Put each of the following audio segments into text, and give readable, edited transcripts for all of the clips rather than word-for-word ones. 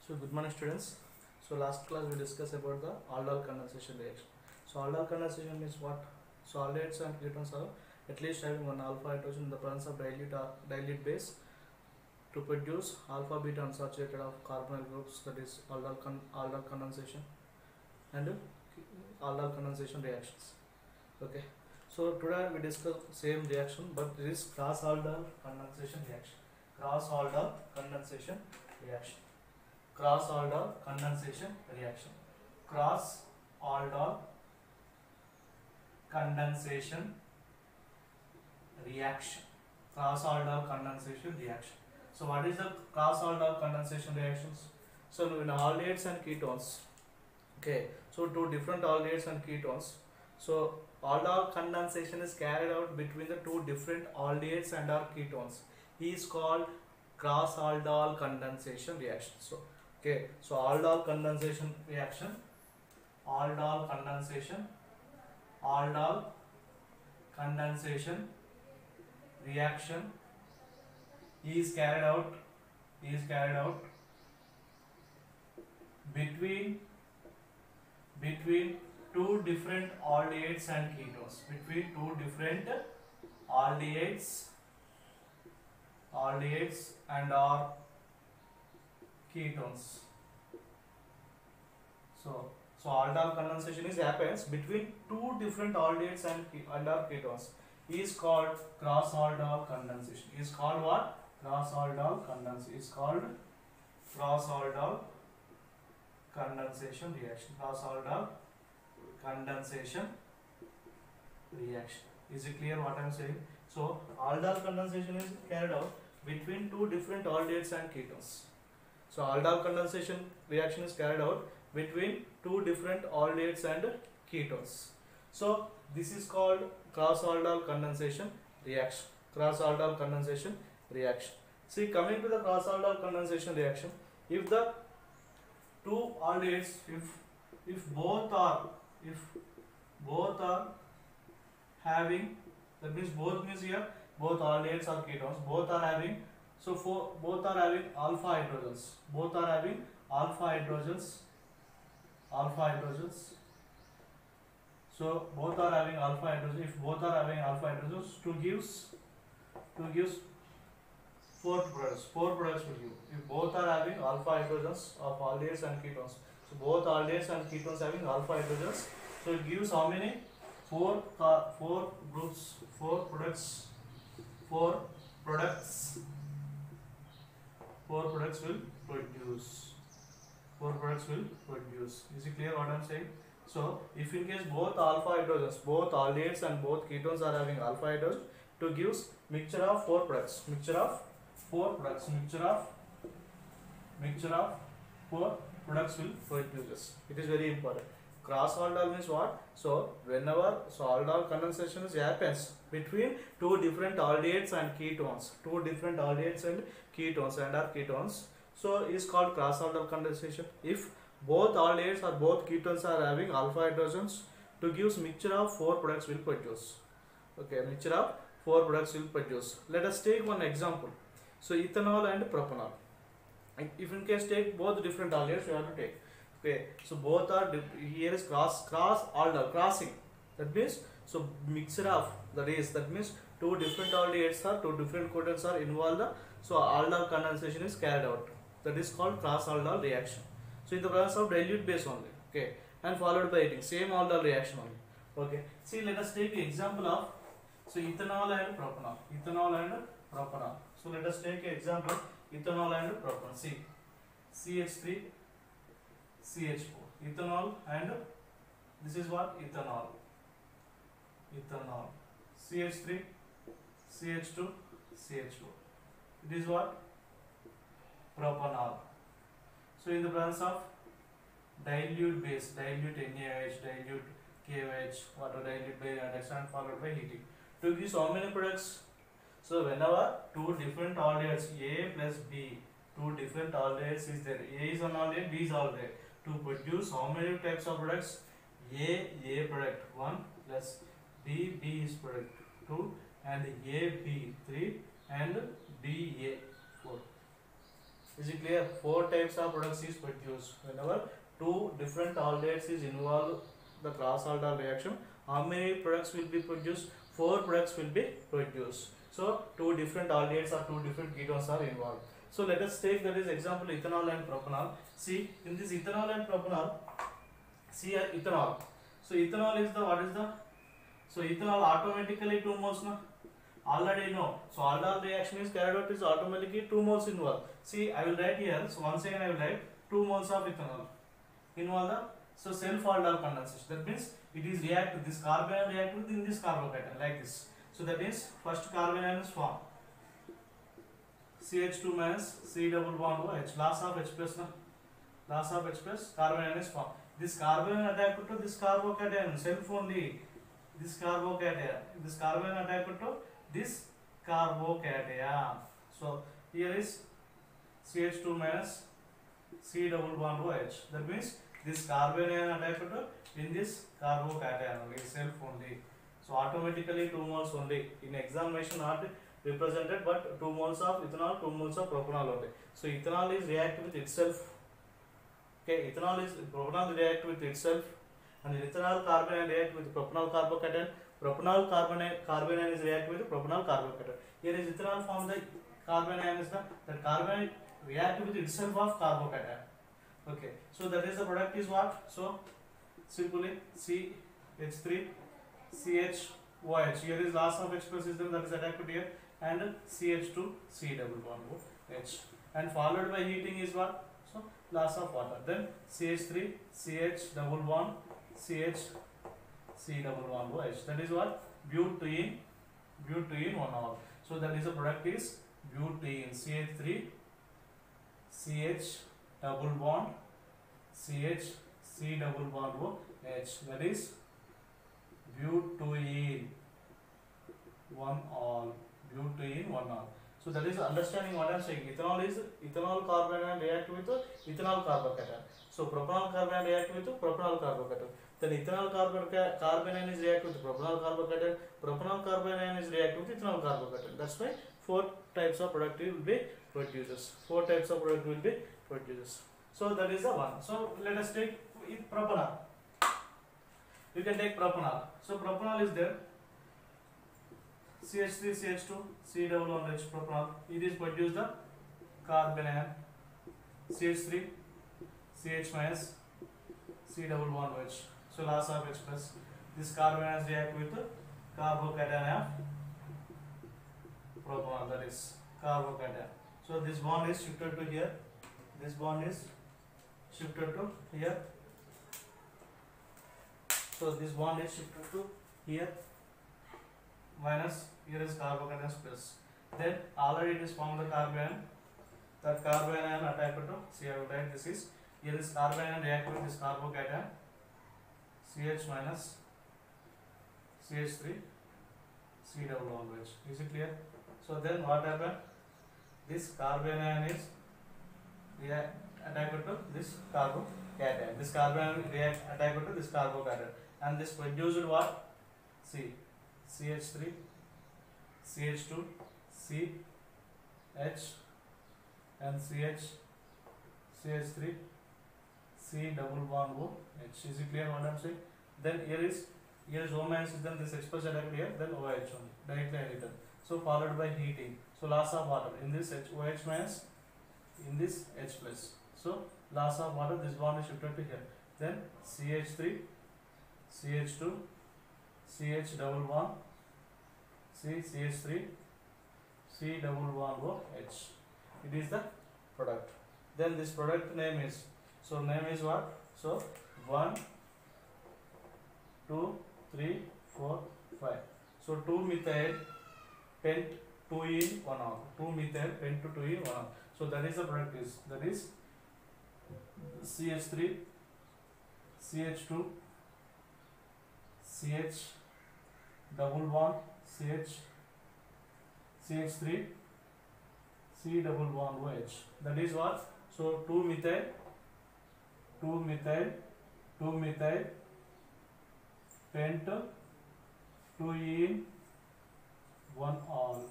So good morning students. So last class we discussed about the aldol condensation reaction. So aldol condensation is what? Solids and ketones are at least having one alpha hydrogen in the presence of dilute base to produce alpha beta unsaturated of carbonyl groups, that is aldol condensation and aldol condensation reactions. Okay. So today we discuss same reaction, but it is cross aldol condensation reaction. Cross aldol condensation reaction. Cross aldol condensation reaction. Cross aldol condensation reaction. Cross aldol condensation reaction. So what is the cross aldol condensation reactions? So in aldehydes and ketones. Okay. So two different aldehydes and ketones. So aldol condensation is carried out between the two different aldehydes and or ketones. He is called cross aldol condensation reaction. So aldol condensation reaction, aldol condensation reaction is carried out between two different aldehydes and ketones. Between two different aldehydes and or ketones. So aldol condensation happens between two different aldehydes and or ketones. Is called cross aldol condensation. Is called what? Cross aldol condensation. Is called cross aldol condensation reaction. Cross aldol condensation reaction. Is it clear what I am saying? So aldol condensation is carried out between two different aldehydes and ketones. So aldol condensation reaction is carried out between two different aldehydes and ketones. So this is called cross aldol condensation reaction. Cross aldol condensation reaction. See, coming to the cross aldol condensation reaction, if the two aldehydes, if both are having, that means both means here both aldehydes or ketones, both are having, so both are having alpha hydrogens. Both are having alpha hydrogens. So both are having alpha hydrogens. If both are having alpha hydrogens, to gives four products. Four products will give. If both are having alpha hydrogens of aldehydes and ketones, so both aldehydes and ketones having alpha hydrogens, so it gives how many? Four groups, four products will produce. Four products will produce. Is it clear what I am saying? So if in case both alpha hydrogens, both aldehydes and both ketones are having alpha hydrogen, to gives mixture of four products. Mixture of four products will produce. It is very important. Cross aldol means what? So whenever aldol condensation happens between two different aldehydes and ketones, and our ketones, so is called cross aldol condensation. If both aldehydes or both ketones are having alpha hydrogens, to gives mixture of four products will produce. Okay, mixture of four products will produce. Let us take one example. So ethanol and propanol. If in case take both different aldehydes, you have to take. Okay, so both are here is cross aldol crossing. That means so mixture of that means two different aldehydes or two different ketones are involved. So aldol condensation is carried out. That is called cross aldol reaction. So in the presence of dilute base only. Okay, and followed by heating, same aldol reaction only. Okay, see, let us take the example of ethanol and propanol. So let us take an example, ethanol and propanol. See, CH3 CH4, ethanol, and this is what? Ethanol, CH3 CH2 CH4. It is what? Propanol. So in the presence of dilute base, dilute NaOH, dilute KOH, water dilute by reduction and followed by heating. To give so many products. So whenever two different aldehydes, A plus B, two different aldehydes is there. A is an aldehyde, B is aldehyde. To produce how many types of products? A product 1 plus B is product 2 and A B 3 and B A 4. Is it clear? 4 types of products is produced. Whenever 2 different aldehydes is involved the cross aldol reaction, how many products will be produced? 4 products will be produced. So 2 different aldehydes or 2 different ketones are involved. So let us take that is example ethanol and propanol. See in this ethanol and propanol, see here ethanol. So ethanol is the what is the? So ethanol automatically 2 moles na. Already know. So aldol reaction is carried out is automatically 2 moles involved. See I will write here. So once again I will write 2 moles of ethanol involve the so self aldol condensation. That means it is react with this carbon ion react with in this carbocation like this. So that is first carbon ion is formed. CH2 minus C double bond OH. Loss of H plus na. Loss of H plus carbon ion is formed. This carbon ion attack to this carbocation self only. This carbocation. This carbon ion attack to this carbocation. So here is CH2 minus C double bond OH. That means this carbon ion attack to in this carbocation only self only. So automatically 2 moles only. In examination not represented, but 2 moles of ethanol, 2 moles of propanol only. So ethanol is react with itself. Okay, ethanol is propanol react with itself, and ethanol carbon ion react with propanol carbocation. Propanol carbon ion is react with propanol carbocation. Here is ethanol form the carbon ion is that carbon ion react with itself of carbocation. Okay, so that is the product is what? So simply CH3 CHOH. Here is loss of H plus system that is attacked here, and CH2 C double bond H, and followed by heating is what? So loss of water. Then CH3 CH double bond CH C double bond OH. That is what? Butene 1-ol. So that is the product is butene. CH3 CH double bond CH C double bond OH. That is butene 1-ol. Butene 1-ol. So that is understanding what I am saying. Ethanol is ethanol carbon ion react with ethanol carbocation. So propanol carbon ion react with propanol carbocation. Then ethanol carbon ion is react with propanol carbocation. Propanol carbon ion is react with ethanol carbocation. That's why 4 types of product will be produced. 4 types of product will be produced. So that is the one. So let us take propanol. You can take propanol. So propanol is there. CH3 CH2 C double bond H propanol. It is produce the carbon ion. CH3 CH minus C double bond H. So loss of H plus. This carbon ions react with carbocation of propanol. That is carbocation. So this bond is shifted to here. This bond is shifted to here. So this bond is shifted to here. Minus here is carbocation plus. Then already it is formed the carbon. That carbon ion attack to see I will write this is here is carbon ion react with this carbocation CH minus CH3 C double bond H. Is it clear? So then what happened? This carbon ion is react attack to this carbocation. This carbon ion react attack to this carbocation, and this produced what? C. CH3 CH2 C H and CH3 C double bond O H. Is it clear what I am saying? Then here is O minus system, this expression directly here, then OH only directly I written. So followed by heating. So loss of water in this OH minus, in this H plus. So loss of water, this bond is shifted to here. Then CH3 CH2 CH double bond CH3 C double bond OH. It is the product. Then this product name is, so name is what? So 1 2 3 4 5. So 2-methyl pent 2 in 1-ol. 2-methyl pent to 2 in 1-ol. So that is the product is, that is CH3 CH2 CH double bond CH3 C double bond OH. That is what? So 2-methyl pent 2 in 1-ol.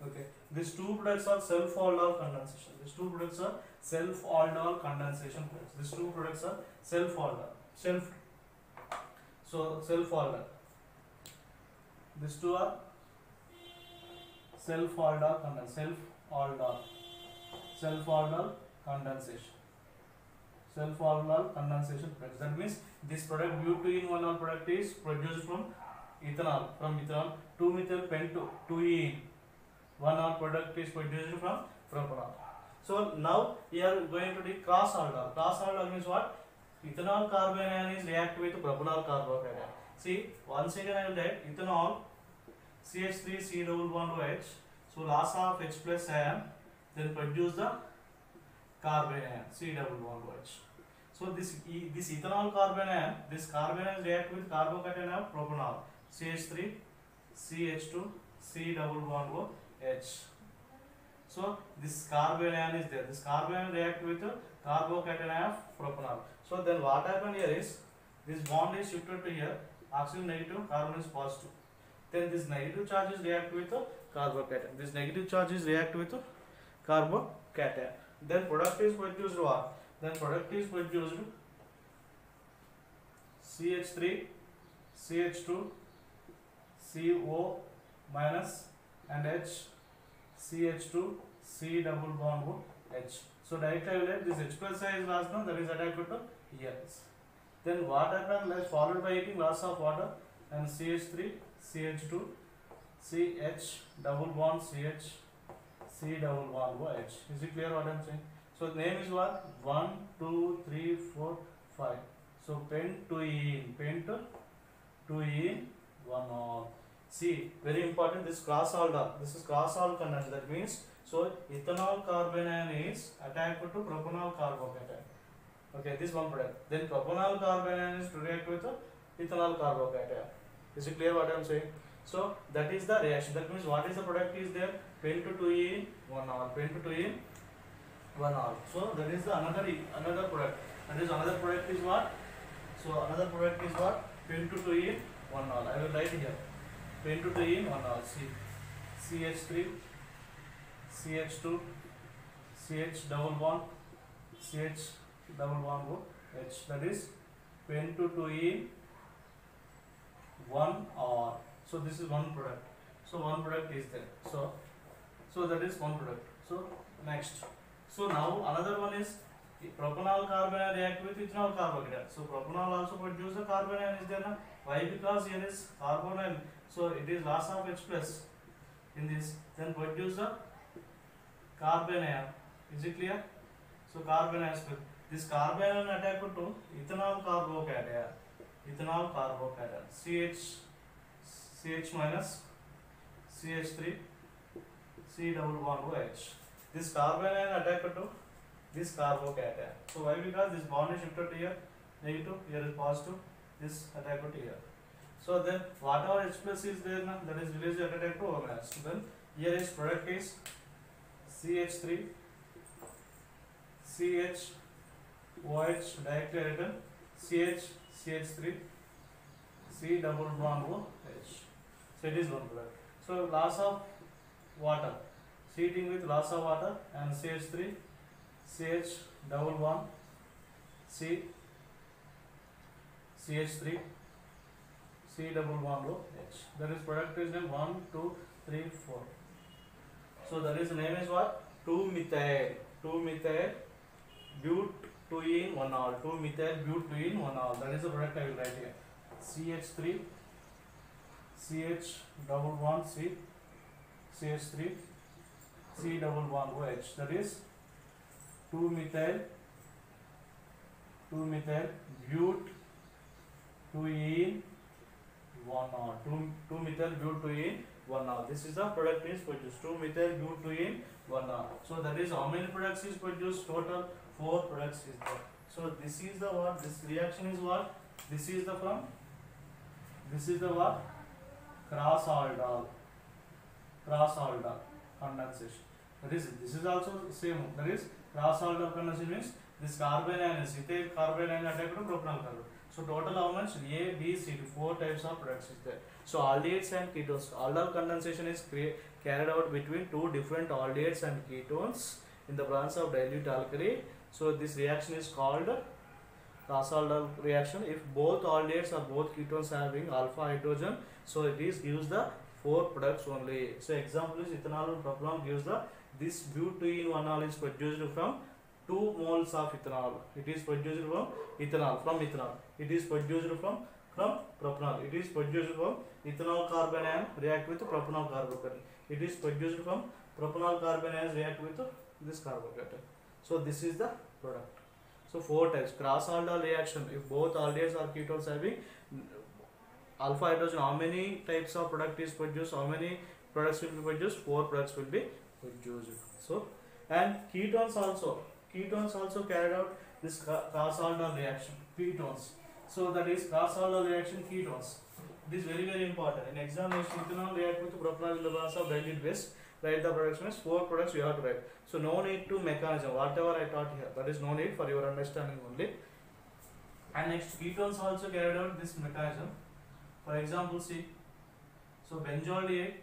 Okay. These two products are self aldol condensation. These two products products are self-aldol condensation products. These two products are self-aldol. Self-aldol. These two are self-aldol condensation. Self-aldol condensation products. That means this product butene-1-ol product is produced from ethanol. 2-methyl pent-2-ene 1-ol product is produced from propanol. So now we are going to do cross-aldol. Cross-aldol means what? Ethanol carbanion is react with propanol carbocation. See, once again I will write ethanol CH3 C double bond OH. So loss of H plus ion, then produce the carbanion C double bond OH. So this ethanol carbanion, this carbanion react with carbocation of propanol CH3 CH2 C double bond OH. So this carbanion is there. This carbanion react with carbocation of propanol. So then what happened here is this bond is shifted to here. Oxygen negative, carbon is positive. Then this negative charges react with carbocation. This negative charges react with carbocation. Then product is produced what? Then product is produced CH3, CH2, CO minus and H, CH2, C double bond H. So directly I will write this H plus I is lost now, that is attached to here. Then what happened? Let's followed by heating, loss of water and CH3, CH2, CH double bond CH, C double bond OH. Is it clear what I am saying? So the name is what? 1, 2, 3, 4, 5. So pent-2-ene, 1-ol. See, very important, this cross-aldol. This is cross-aldol condensation. That means, so ethanol carbanion is attached to propanol carbocation. Okay, this one product. Then propanol carbanion is to react with ethanol carbocation. Is it clear what I am saying? So that is the reaction. That means what is the product is there? Pent-2-ene, 1-ol. Pent-2-ene, 1-ol. So that is the another product. That is another product is what? So another product is what? Pent-2-ene, 1-ol. I will write here. Pent-2-ene, 1-ol. See, CH3, CH2, CH double bond, CH double bond H. That is pent-2-ene, 1-ol. So this is one product. So one product is there. So that is one product. So next. So now another one is propanol carbanion react with ethanol carbocation. So propanol also produce the carbanion is there now. Why? Because here is carbonyl. So it is loss of H plus in this. Then produce the carbanion. Is it clear? So carbanion. This carbanion attack to ethanol carbocation. Ethanol carbocation. CH minus CH3 C double bond OH. This carbanion attack to this carbocation. So why? Because this bond is shifted to here, negative, here is positive, this attack to here. So then whatever H plus is there now, that is released at attack to O minus. So then here is product is CH3 CH OH directly written CH3 C double bond OH. So it is one product. So loss of water, heating with loss of water and CH3 CH double bond C CH3 C double bond OH. That is product is name 1, 2, 3, 4. So that is name is what? 2-methyl but-2-ene 1-ol. 2-methyl but-2-ene 1-ol. That is the product I will write here. CH3 CH double bond C CH3 C double bond OH. That is 2-methyl but-2-ene 1-ol. 2-methyl but-2-ene 1-ol. This is the product is produced. 2-methyl but-2-ene 1-ol. So that is how many products is produced? Total 4 products is there. So this is the what? This reaction is what? This is the from. This is the what? Cross-aldol condensation. That is, this is also same. That is cross-aldol condensation means this carbanion is ethyl carbanion attack to propanol carbon. So total how much? A, B, C, 4 types of products is there. So aldehydes and ketones. Aldol condensation is carried out between two different aldehydes and ketones in the presence of dilute alkali. So this reaction is called cross-aldol reaction. If both aldehydes or both ketones having alpha hydrogen, so it is gives the 4 products only. So example is ethanol and propanol gives the this butene-1-ol is produced from 2 moles of ethanol. It is produced from ethanol. It is produced from propanol. It is produced from ethanol carbon and react with propanol carbocation. It is produced from propanol carbon and react with this carbocation. So this is the product. So 4 types cross-aldol reaction. If both aldehydes or ketones having alpha hydrogen, how many types of product is produced? How many products will be produced? 4 products will be produced. So and ketones also carried out this cross-aldol reaction. Ketones. So that is cross-aldol reaction ketones. It is very important. In examination, ethanol react with propanol in the presence of dilute base. Write the products means 4 products you have to write. So no need to mechanism. Whatever I taught here, that is no need for your understanding only. And next, ketones also carried out this mechanism. For example, see. So benzaldehyde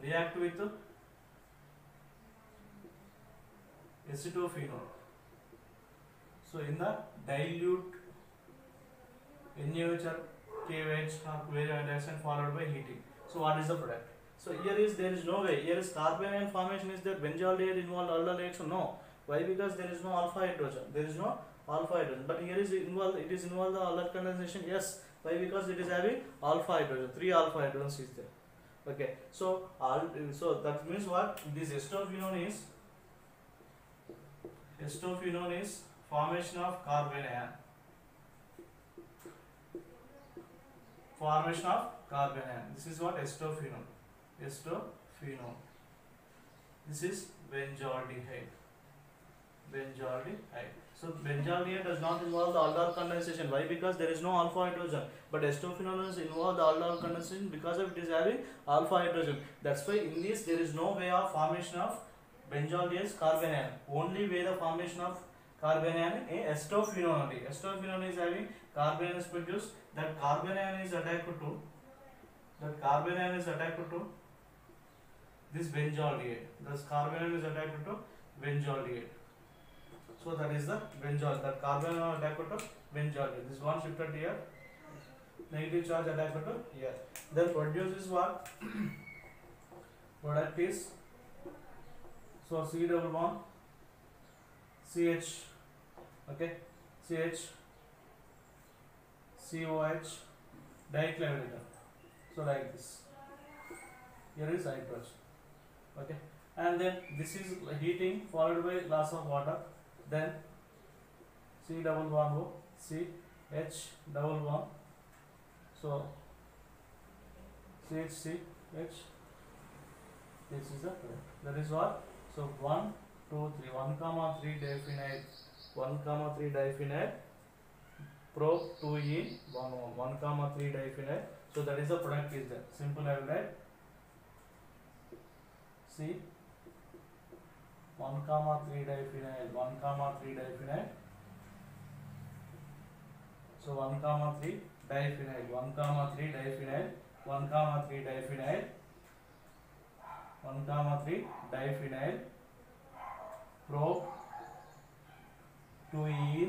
react with acetophenol. So in the dilute NaOH or KOH or reaction followed by heating. So what is the product? So here is there is no way. Here is carbanion formation is there benzaldehyde involved aldol reaction? No. Why? Because there is no alpha hydrogen. There is no alpha hydrogen. But here is involved. It is involved the aldol condensation. Yes. Why? Because it is having alpha hydrogen. 3 alpha hydrogens is there. Okay. So that means what? This acetophenone is formation of carbanion. Formation of carbanion. This is what acetophenone. This is benzaldehyde. So benzaldehyde does not involve the aldol condensation. Why? Because there is no alpha hydrogen. But acetophenone is involved the aldol condensation because of it is having alpha hydrogen. That's why in this there is no way of formation of benzaldehyde carbanion. Only way the formation of carbanion is acetophenone only. Acetophenone is having carbanion is produced. That carbanion is attached to this benzaldehyde. This carbanion is attached to benzaldehyde. So that is the benzol. That carbanion attached to benzaldehyde. This one shifted here. Negative charge attached to here. Then produces what? Product is so C double bond CH. Okay, CH COH dichloroethane. So like this. Here is hydrogen. Okay, and then this is heating followed by glass of water. Then C double bond O, C H double bond. So CHCH. This is the product. That is what? So 1, 2, 3. 1,3 diphenyl. 1,3 diphenyl. Pro 2E 1, 1,3 diphenyl. So that is the product is there. Simple I will write. C 1,3 diphenyl. 1,3 diphenyl. So 1,3 diphenyl. 1,3 diphenyl. 1,3 diphenyl. 1,3 diphenyl. Pro 2E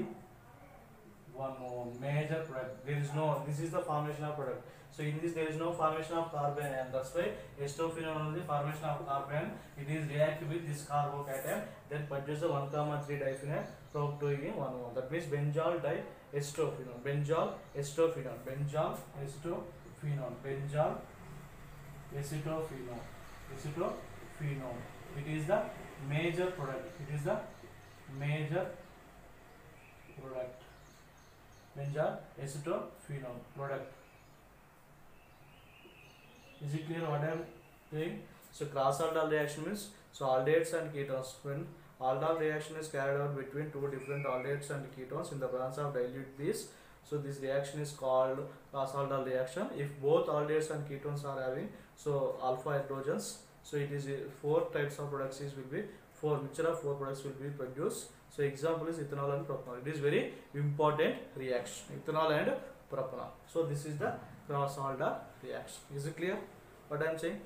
1 mole. Major product. There is no. This is the formation of product. So in this there is no formation of carbon, and that's why acetophenone is the formation of carbon. It is reactive with this carbocation, then produces the 1,3 diphenyl pro 2E 1 mole. That means benzol diacetophenone. Benzol acetophenone. Benzol acetophenone. Benzol acetophenone. Acetophenone. It is the major product. It is the major product. Benzol acetophenone product. Is it clear what I am saying? So cross-aldol reaction means so aldehydes and ketones. When aldol reaction is carried out between two different aldehydes and ketones in the presence of dilute base, so this reaction is called cross-aldol reaction. If both aldehydes and ketones are having so alpha hydrogens, so it is 4 types of products will be mixture of 4 products will be produced. So example is ethanol and propanol. It is very important reaction, ethanol and propanol. So this is the cross-aldol reaction. Is it clear what I am saying?